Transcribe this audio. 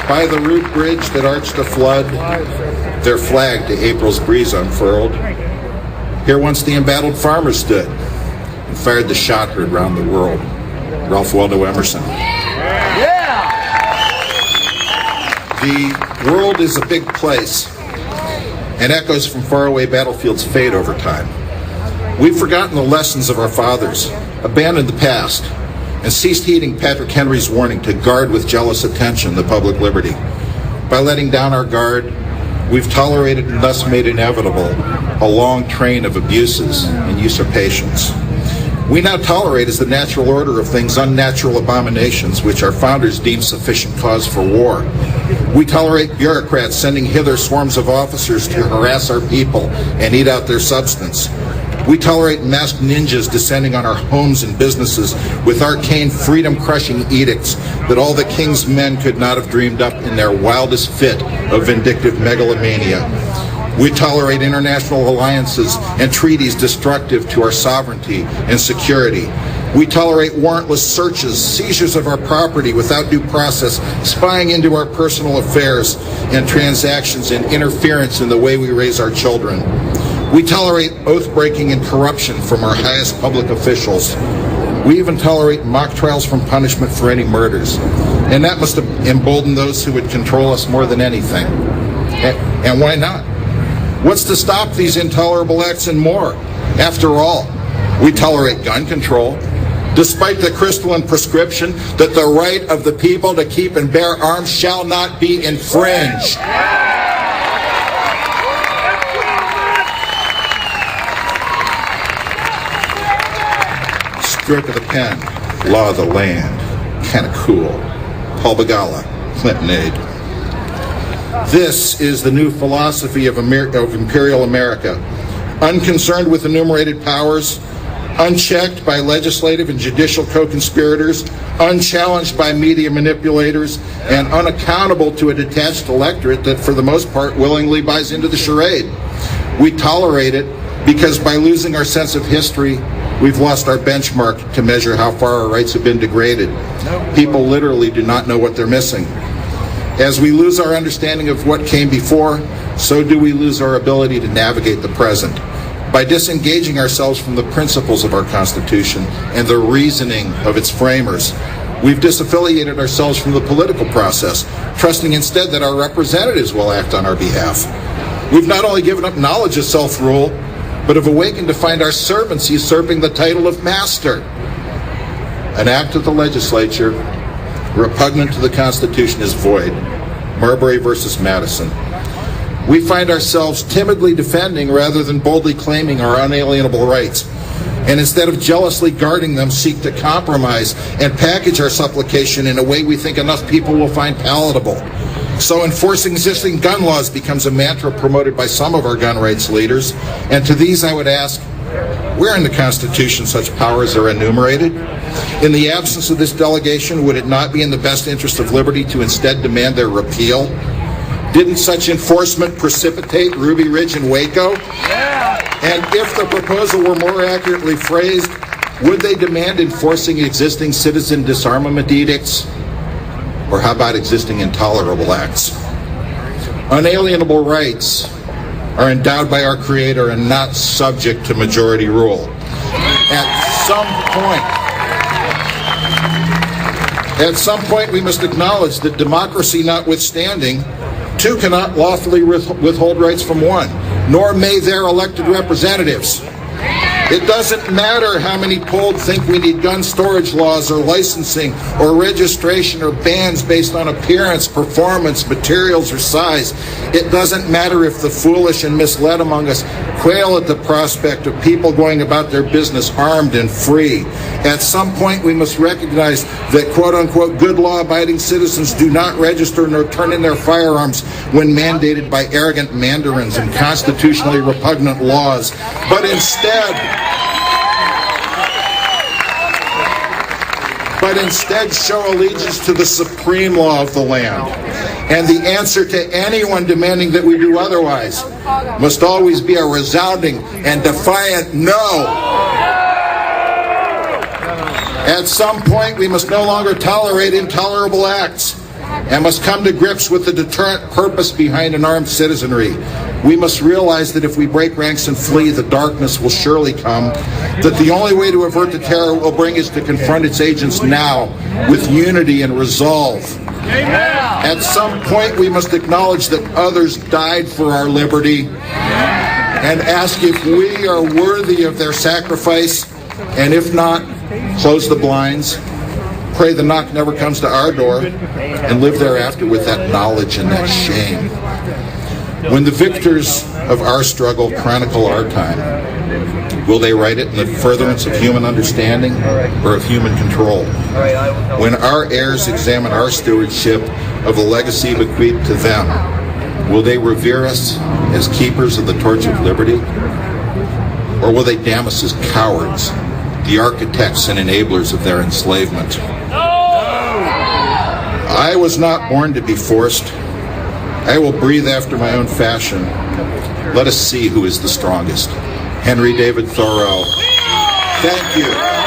By the root bridge that arched the flood, their flag to April's breeze unfurled. Here once the embattled farmer stood and fired the shot heard round the world. Ralph Waldo Emerson. The world is a big place, and echoes from faraway battlefields fade over time. We've forgotten the lessons of our fathers, abandoned the past, and ceased heeding Patrick Henry's warning to guard with jealous attention the public liberty. By letting down our guard, we've tolerated and thus made inevitable a long train of abuses and usurpations. We now tolerate as the natural order of things unnatural abominations which our founders deemed sufficient cause for war. We tolerate bureaucrats sending hither swarms of officers to harass our people and eat out their substance. We tolerate masked ninjas descending on our homes and businesses with arcane freedom-crushing edicts that all the king's men could not have dreamed up in their wildest fit of vindictive megalomania. We tolerate international alliances and treaties destructive to our sovereignty and security. We tolerate warrantless searches, seizures of our property without due process, spying into our personal affairs, and transactions and interference in the way we raise our children. We tolerate oath-breaking and corruption from our highest public officials. We even tolerate mock trials from punishment for any murders. And that must have emboldened those who would control us more than anything. And why not? What's to stop these intolerable acts and more? After all, we tolerate gun control, despite the crystalline prescription that the right of the people to keep and bear arms shall not be infringed. Stroke of the pen, law of the land, kind of cool. Paul Begala, Clinton aide. This is the new philosophy of imperial America, unconcerned with enumerated powers, unchecked by legislative and judicial co-conspirators, unchallenged by media manipulators, and unaccountable to a detached electorate that for the most part willingly buys into the charade. We tolerate it because by losing our sense of history, we've lost our benchmark to measure how far our rights have been degraded. People literally do not know what they're missing. As we lose our understanding of what came before, so do we lose our ability to navigate the present. By disengaging ourselves from the principles of our Constitution and the reasoning of its framers, we've disaffiliated ourselves from the political process, trusting instead that our representatives will act on our behalf. We've not only given up knowledge of self-rule, but have awakened to find our servants usurping the title of master. An act of the legislature repugnant to the Constitution is void. Marbury versus Madison. We find ourselves timidly defending rather than boldly claiming our unalienable rights. And instead of jealously guarding them, seek to compromise and package our supplication in a way we think enough people will find palatable. So enforcing existing gun laws becomes a mantra promoted by some of our gun rights leaders. And to these I would ask, where in the Constitution such powers are enumerated? In the absence of this delegation, would it not be in the best interest of liberty to instead demand their repeal? Didn't such enforcement precipitate Ruby Ridge and Waco? And if the proposal were more accurately phrased, would they demand enforcing existing citizen disarmament edicts? Or how about existing intolerable acts? Unalienable rights are endowed by our Creator and not subject to majority rule. At some point, we must acknowledge that democracy notwithstanding, two cannot lawfully withhold rights from one, nor may their elected representatives. It doesn't matter how many polled think we need gun storage laws or licensing or registration or bans based on appearance, performance, materials, or size. It doesn't matter if the foolish and misled among us quail at the prospect of people going about their business armed and free. At some point, we must recognize that quote-unquote good law-abiding citizens do not register nor turn in their firearms when mandated by arrogant mandarins and constitutionally repugnant laws, but instead show allegiance to the supreme law of the land. And the answer to anyone demanding that we do otherwise must always be a resounding and defiant no. At some point, we must no longer tolerate intolerable acts. and must come to grips with the deterrent purpose behind an armed citizenry. We must realize that if we break ranks and flee, the darkness will surely come, that the only way to avert the terror it will bring is to confront its agents now with unity and resolve. At some point, we must acknowledge that others died for our liberty and ask if we are worthy of their sacrifice, and if not, close the blinds, pray the knock never comes to our door, and live thereafter with that knowledge and that shame. When the victors of our struggle chronicle our time, will they write it in the furtherance of human understanding or of human control? When our heirs examine our stewardship of the legacy bequeathed to them, will they revere us as keepers of the torch of liberty? Or will they damn us as cowards, the architects and enablers of their enslavement? I was not born to be forced. I will breathe after my own fashion. Let us see who is the strongest. Henry David Thoreau. Thank you.